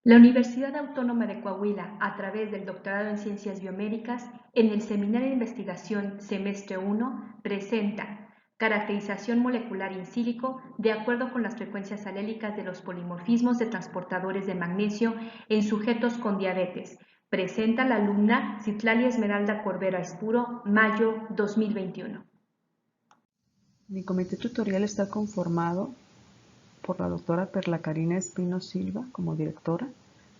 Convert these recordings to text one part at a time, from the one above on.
La Universidad Autónoma de Coahuila, a través del Doctorado en Ciencias Biomédicas, en el Seminario de Investigación Semestre 1, presenta caracterización molecular in sílico de acuerdo con las frecuencias alélicas de los polimorfismos de transportadores de magnesio en sujetos con diabetes. Presenta la alumna Citlali Esmeralda Corbera Espuro, mayo 2021. Mi comité tutorial está conformado por la doctora Perla Karina Espino Silva como directora,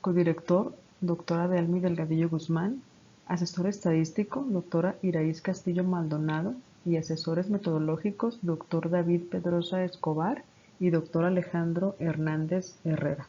codirector, doctora Delmi Delgadillo Guzmán, asesor estadístico, doctora Iraíz Castillo Maldonado y asesores metodológicos, doctor David Pedrosa Escobar y doctor Alejandro Hernández Herrera.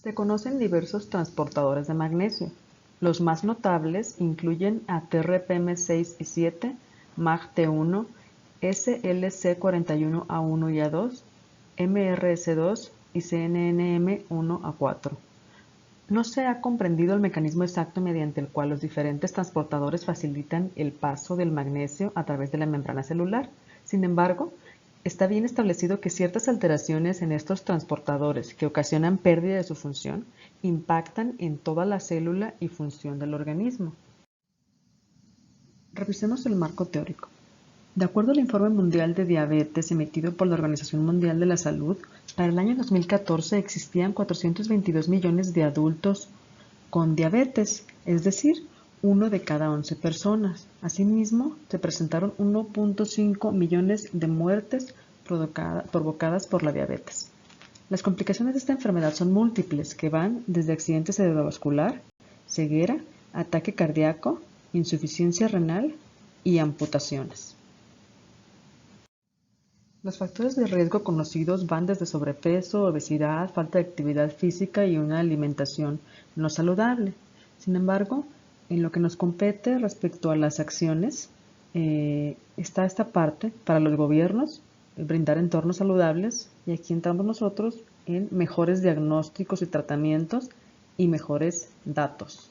Se conocen diversos transportadores de magnesio. Los más notables incluyen a TRPM6 y 7, MAGT1, SLC41A1 y A2, MRS2 y CNNM1A4. No se ha comprendido el mecanismo exacto mediante el cual los diferentes transportadores facilitan el paso del magnesio a través de la membrana celular. Sin embargo, está bien establecido que ciertas alteraciones en estos transportadores que ocasionan pérdida de su función impactan en toda la célula y función del organismo. Revisemos el marco teórico. De acuerdo al Informe Mundial de Diabetes emitido por la Organización Mundial de la Salud, para el año 2014 existían 422 millones de adultos con diabetes, es decir, 1 de cada 11 personas. Asimismo, se presentaron 1.5 millones de muertes provocadas por la diabetes. Las complicaciones de esta enfermedad son múltiples, que van desde accidente cerebrovascular, ceguera, ataque cardíaco, insuficiencia renal y amputaciones. Los factores de riesgo conocidos van desde sobrepeso, obesidad, falta de actividad física y una alimentación no saludable. Sin embargo, en lo que nos compete respecto a las acciones, está esta parte para los gobiernos, brindar entornos saludables, y aquí entramos nosotros en mejores diagnósticos y tratamientos y mejores datos.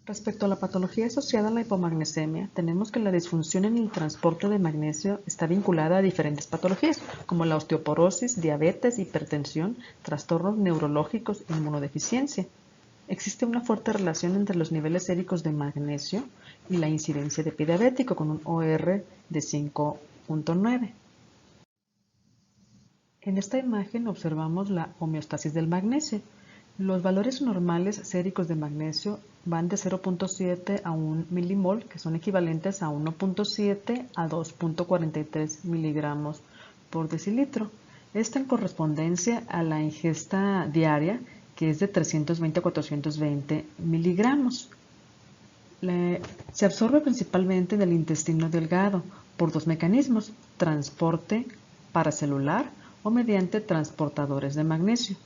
Respecto a la patología asociada a la hipomagnesemia, tenemos que la disfunción en el transporte de magnesio está vinculada a diferentes patologías, como la osteoporosis, diabetes, hipertensión, trastornos neurológicos e inmunodeficiencia. Existe una fuerte relación entre los niveles séricos de magnesio y la incidencia de pie diabético, con un OR de 5.9. En esta imagen observamos la homeostasis del magnesio. Los valores normales séricos de magnesio van de 0.7 a 1 milimol, que son equivalentes a 1.7 a 2.43 miligramos por decilitro. Esto en correspondencia a la ingesta diaria, que es de 320 a 420 miligramos. Se absorbe principalmente en el intestino delgado por dos mecanismos: transporte paracelular o mediante transportadores de magnesio.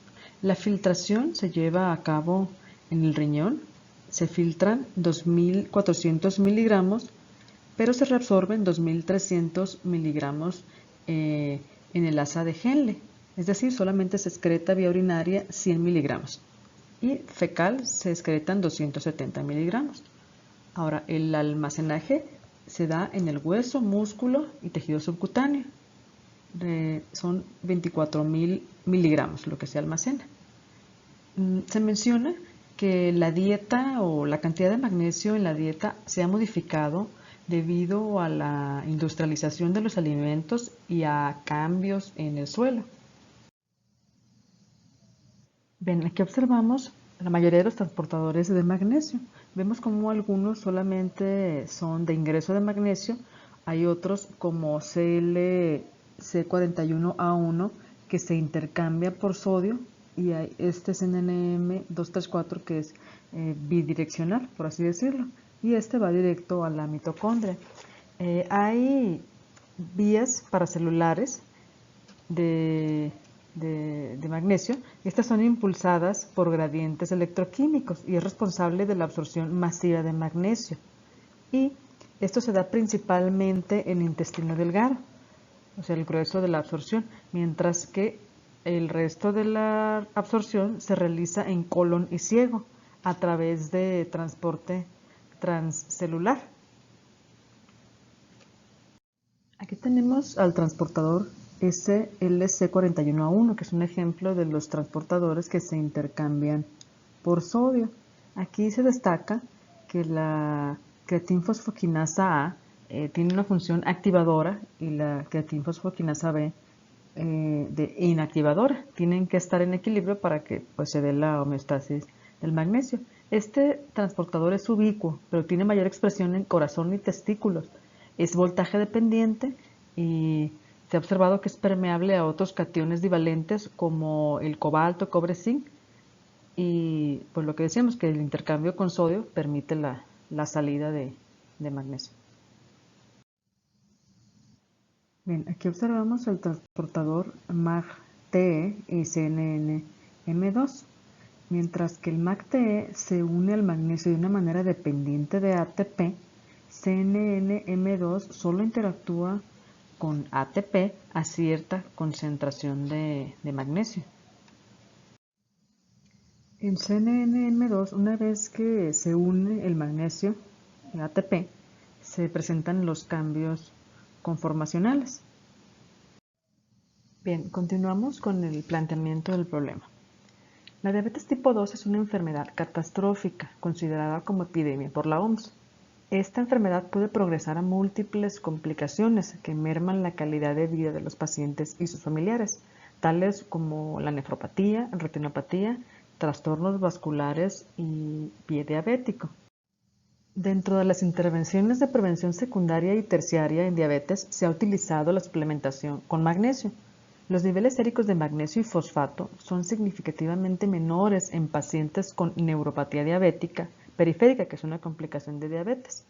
La filtración se lleva a cabo en el riñón. Se filtran 2.400 miligramos, pero se reabsorben 2.300 miligramos en el asa de Henle. Es decir, solamente se excreta vía urinaria 100 miligramos y fecal se excretan 270 miligramos. Ahora, el almacenaje se da en el hueso, músculo y tejido subcutáneo. Son 24.000 miligramos lo que se almacena. Se menciona que la dieta o la cantidad de magnesio en la dieta se ha modificado debido a la industrialización de los alimentos y a cambios en el suelo. Bien, aquí observamos la mayoría de los transportadores de magnesio. Vemos como algunos solamente son de ingreso de magnesio, hay otros como CLC41A1 que se intercambia por sodio y hay este CNNM234 que es bidireccional, por así decirlo, y este va directo a la mitocondria. Hay vías paracelulares de magnesio. Estas son impulsadas por gradientes electroquímicos y es responsable de la absorción masiva de magnesio. Y esto se da principalmente en el intestino delgado, o sea, el grueso de la absorción, mientras que el resto de la absorción se realiza en colon y ciego a través de transporte transcelular. Aquí tenemos al transportador SLC41A1, que es un ejemplo de los transportadores que se intercambian por sodio. Aquí se destaca que la creatinfosfoquinasa A tiene una función activadora y la creatinfosfoquinasa B de inactivadora. Tienen que estar en equilibrio para que pues, se dé la homeostasis del magnesio. Este transportador es ubicuo, pero tiene mayor expresión en corazón y testículos. Es voltaje dependiente y se ha observado que es permeable a otros cationes divalentes como el cobalto, cobre, zinc. Y pues lo que decíamos, que el intercambio con sodio permite la salida de magnesio. Bien, aquí observamos el transportador MAGTE y CNNM2. Mientras que el MAGTE se une al magnesio de una manera dependiente de ATP, CNNM2 solo interactúa con ATP a cierta concentración de magnesio. En CNNM2, una vez que se une el magnesio, el ATP, se presentan los cambios conformacionales. Bien, continuamos con el planteamiento del problema. La diabetes tipo 2 es una enfermedad catastrófica, considerada como epidemia por la OMS. Esta enfermedad puede progresar a múltiples complicaciones que merman la calidad de vida de los pacientes y sus familiares, tales como la nefropatía, retinopatía, trastornos vasculares y pie diabético. Dentro de las intervenciones de prevención secundaria y terciaria en diabetes se ha utilizado la suplementación con magnesio. Los niveles séricos de magnesio y fosfato son significativamente menores en pacientes con neuropatía diabética periférica, que es una complicación de diabetes.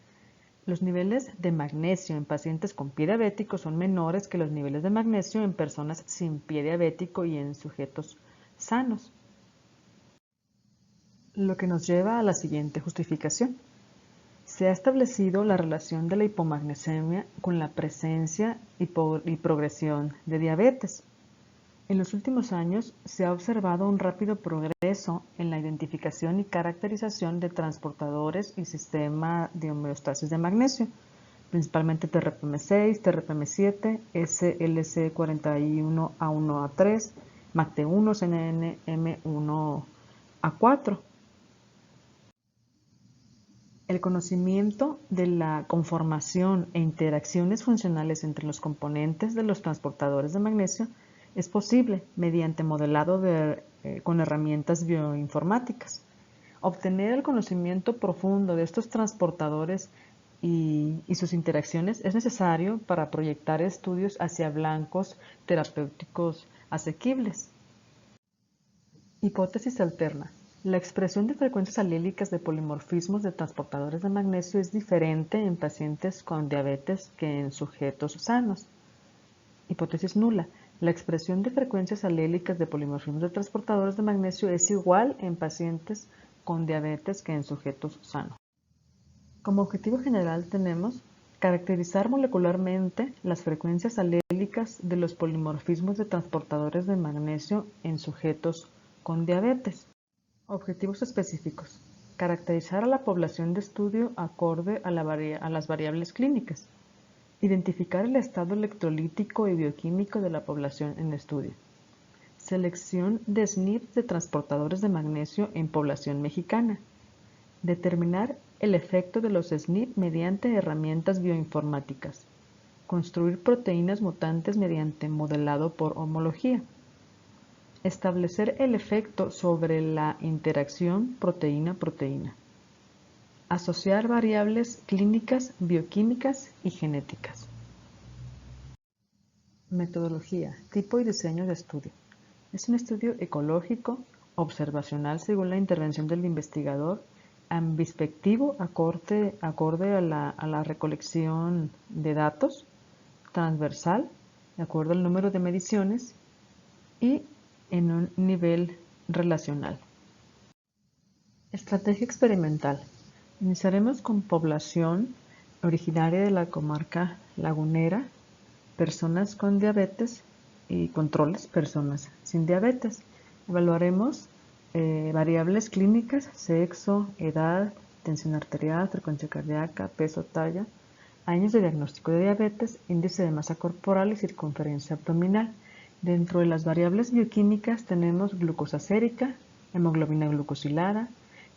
Los niveles de magnesio en pacientes con pie diabético son menores que los niveles de magnesio en personas sin pie diabético y en sujetos sanos. Lo que nos lleva a la siguiente justificación. Se ha establecido la relación de la hipomagnesemia con la presencia y progresión de diabetes. En los últimos años se ha observado un rápido progreso en la identificación y caracterización de transportadores y sistema de homeostasis de magnesio, principalmente TRPM6, TRPM7, SLC41A1A3, MACT1, CNNM1A4. El conocimiento de la conformación e interacciones funcionales entre los componentes de los transportadores de magnesio es posible mediante modelado con herramientas bioinformáticas. Obtener el conocimiento profundo de estos transportadores y sus interacciones es necesario para proyectar estudios hacia blancos terapéuticos asequibles. Hipótesis alterna. La expresión de frecuencias alílicas de polimorfismos de transportadores de magnesio es diferente en pacientes con diabetes que en sujetos sanos. Hipótesis nula. La expresión de frecuencias alélicas de polimorfismos de transportadores de magnesio es igual en pacientes con diabetes que en sujetos sanos. Como objetivo general tenemos caracterizar molecularmente las frecuencias alélicas de los polimorfismos de transportadores de magnesio en sujetos con diabetes. Objetivos específicos. Caracterizar a la población de estudio acorde a las variables clínicas. Identificar el estado electrolítico y bioquímico de la población en estudio. Selección de SNP de transportadores de magnesio en población mexicana. Determinar el efecto de los SNP mediante herramientas bioinformáticas. Construir proteínas mutantes mediante modelado por homología. Establecer el efecto sobre la interacción proteína-proteína. Asociar variables clínicas, bioquímicas y genéticas. Metodología, tipo y diseño de estudio. Es un estudio ecológico, observacional según la intervención del investigador, ambispectivo acorde a la recolección de datos, transversal, de acuerdo al número de mediciones, y en un nivel relacional. Estrategia experimental. Iniciaremos con población originaria de la comarca lagunera, personas con diabetes y controles, personas sin diabetes. Evaluaremos variables clínicas, sexo, edad, tensión arterial, frecuencia cardíaca, peso, talla, años de diagnóstico de diabetes, índice de masa corporal y circunferencia abdominal. Dentro de las variables bioquímicas tenemos glucosa sérica, hemoglobina glucosilada,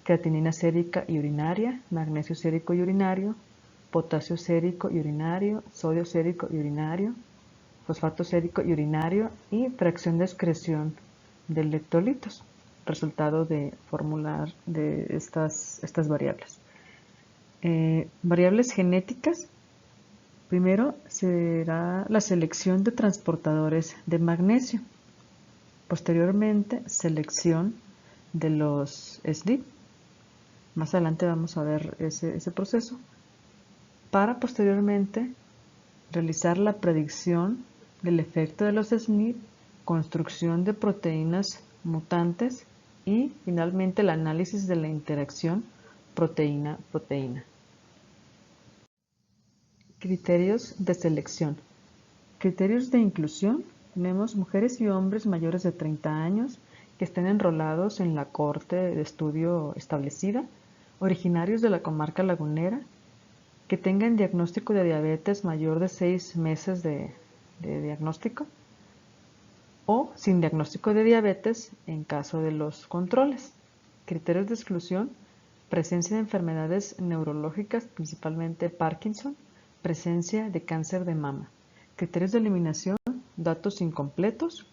creatinina sérica y urinaria, magnesio sérico y urinario, potasio sérico y urinario, sodio sérico y urinario, fosfato sérico y urinario y fracción de excreción de electrolitos, resultado de formular de estas variables. Variables genéticas. Primero será la selección de transportadores de magnesio. Posteriormente, selección de los SNP. Más adelante vamos a ver ese proceso. Para posteriormente realizar la predicción del efecto de los SNP, construcción de proteínas mutantes y finalmente el análisis de la interacción proteína-proteína. Criterios de selección. Criterios de inclusión. Tenemos mujeres y hombres mayores de 30 años que estén enrolados en la cohorte de estudio establecida, originarios de la comarca lagunera, que tengan diagnóstico de diabetes mayor de 6 meses de diagnóstico o sin diagnóstico de diabetes en caso de los controles. Criterios de exclusión. Presencia de enfermedades neurológicas, principalmente Parkinson, presencia de cáncer de mama. Criterios de eliminación, datos incompletos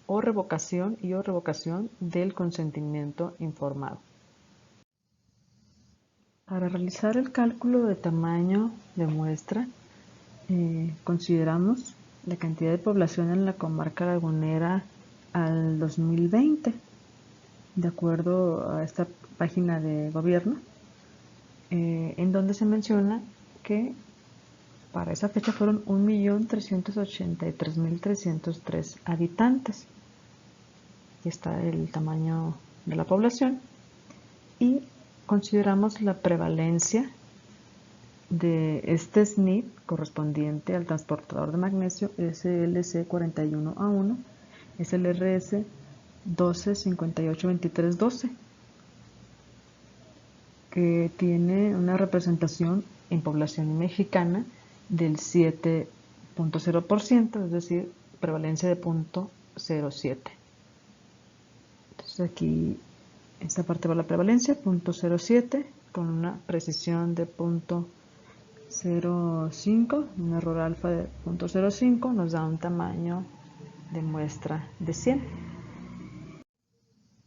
o revocación del consentimiento informado. Para realizar el cálculo de tamaño de muestra, consideramos la cantidad de población en la comarca lagunera al 2020, de acuerdo a esta página de gobierno, en donde se menciona que para esa fecha fueron 1.383.303 habitantes. Aquí está el tamaño de la población y consideramos la prevalencia de este SNP correspondiente al transportador de magnesio SLC41A1, SLRS 12582312, que tiene una representación en población mexicana del 7.0%, es decir, prevalencia de 0.07. Entonces aquí, esta parte va la prevalencia, 0.07, con una precisión de 0.05, un error alfa de 0.05, nos da un tamaño de muestra de 100.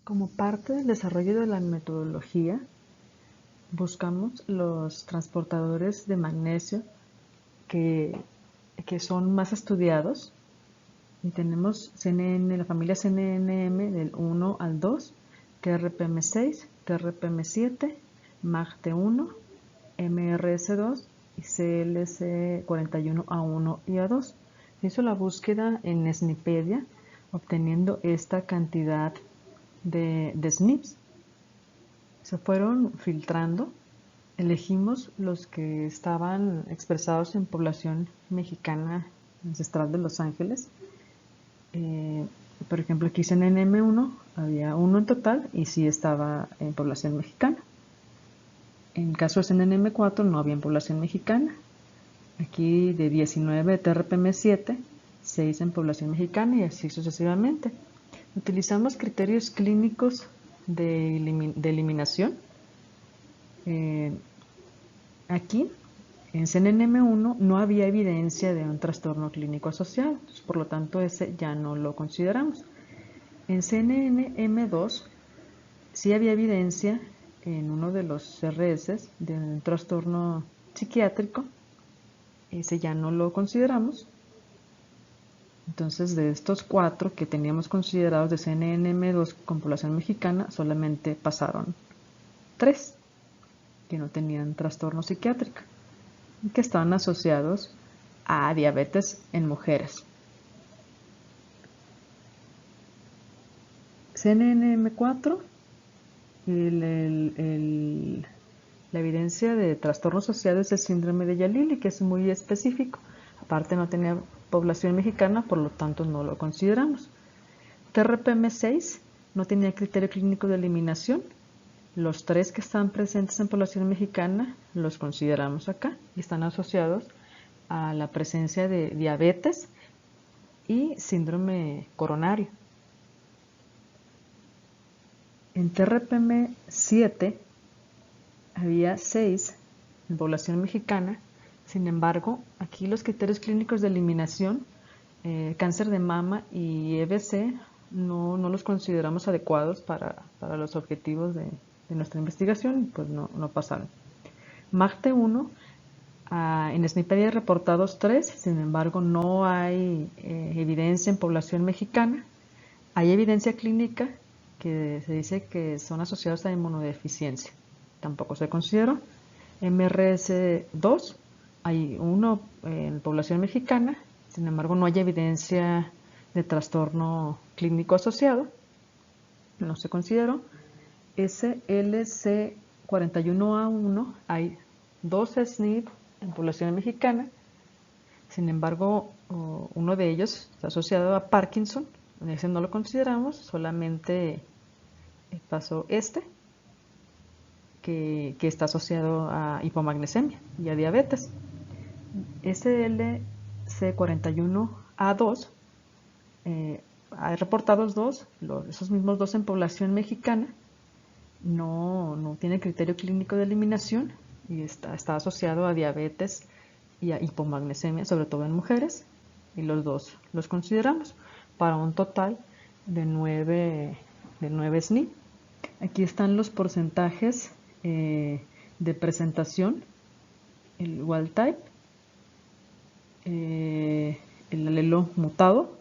Como parte del desarrollo de la metodología, buscamos los transportadores de magnesio que son más estudiados, y tenemos CNN, la familia CNNM del 1 al 2, TRPM6, TRPM7, MAGT1, MRS2 y CLC41A1 y A2. Se hizo la búsqueda en SNPedia, obteniendo esta cantidad de SNPs. Se fueron filtrando. Elegimos los que estaban expresados en población mexicana ancestral de Los Ángeles. Por ejemplo, aquí en NM1 había uno en total y sí estaba en población mexicana. En el caso de NM4 no había en población mexicana. Aquí de 19 TRPM7, 6 en población mexicana y así sucesivamente. Utilizamos criterios clínicos de eliminación. Aquí, en CNM1 no había evidencia de un trastorno clínico asociado, por lo tanto ese ya no lo consideramos. En CNM2 sí había evidencia en uno de los CRS de un trastorno psiquiátrico, ese ya no lo consideramos. Entonces, de estos 4 que teníamos considerados de CNNM2 con población mexicana, solamente pasaron 3 que no tenían trastorno psiquiátrico y que estaban asociados a diabetes en mujeres. CNNM4, la evidencia de trastornos asociados al síndrome de Yahlili, que es muy específico. Aparte no tenía población mexicana, por lo tanto no lo consideramos. TRPM6 no tenía criterio clínico de eliminación. Los 3 que están presentes en población mexicana los consideramos acá y están asociados a la presencia de diabetes y síndrome coronario. En TRPM7 había 6 en población mexicana. Sin embargo, aquí los criterios clínicos de eliminación, cáncer de mama y EBC, no los consideramos adecuados para los objetivos de nuestra investigación y pues no pasaron. MAGT1, en SNP hay reportados 3, sin embargo no hay evidencia en población mexicana. Hay evidencia clínica que se dice que son asociados a inmunodeficiencia, tampoco se consideró. MRS2, hay 1 en población mexicana, sin embargo no hay evidencia de trastorno clínico asociado, no se consideró. SLC41A1, hay 2 SNP en población mexicana, sin embargo 1 de ellos está asociado a Parkinson, ese no lo consideramos, solamente pasó que está asociado a hipomagnesemia y a diabetes. SLC41A2, hay reportados 2, esos mismos 2 en población mexicana, no tiene criterio clínico de eliminación y está asociado a diabetes y a hipomagnesemia, sobre todo en mujeres, y los 2 los consideramos para un total de 9 SNP. Aquí están los porcentajes de presentación, el wild type, el alelo mutado,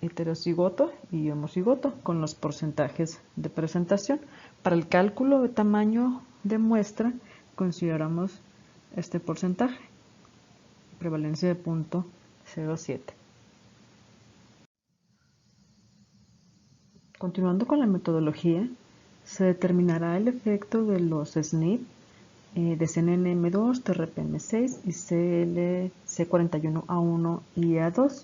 heterocigoto y homocigoto, con los porcentajes de presentación. Para el cálculo de tamaño de muestra consideramos este porcentaje, prevalencia de 0.07. Continuando con la metodología, se determinará el efecto de los SNP de CNNM2, TRPM6 y CLC41A1 y A2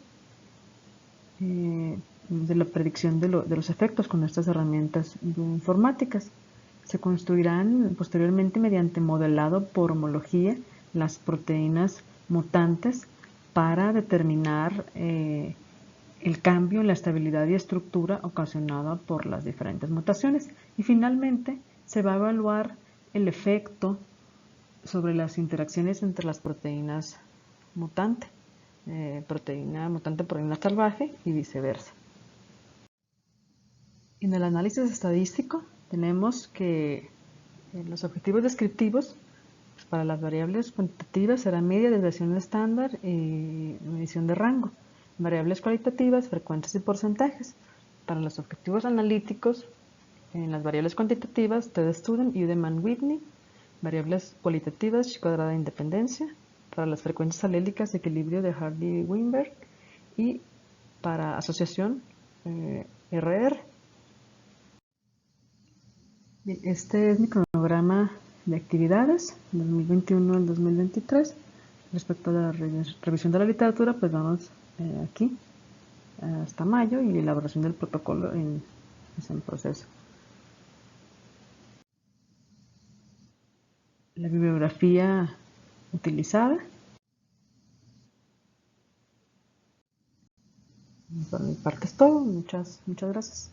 de la predicción de los efectos con estas herramientas bioinformáticas. Se construirán posteriormente mediante modelado por homología las proteínas mutantes para determinar el cambio en la estabilidad y estructura ocasionada por las diferentes mutaciones. Y finalmente se va a evaluar el efecto sobre las interacciones entre las proteínas mutante, proteína mutante, proteína salvaje y viceversa. En el análisis estadístico tenemos que los objetivos descriptivos pues, para las variables cuantitativas serán media, desviación estándar y medición de rango. Variables cualitativas, frecuencias y porcentajes. Para los objetivos analíticos, en las variables cuantitativas, TED-Student y Udeman-Whitney. Variables cualitativas, chi cuadrada de independencia. Para las frecuencias alélicas, equilibrio de Hardy-Weinberg. Y para asociación, RR. Bien, este es mi cronograma de actividades 2021 al 2023. Respecto a la revisión de la literatura, pues vamos aquí hasta mayo y la elaboración del protocolo es en proceso. La bibliografía utilizada. Por mi parte es todo. Muchas gracias.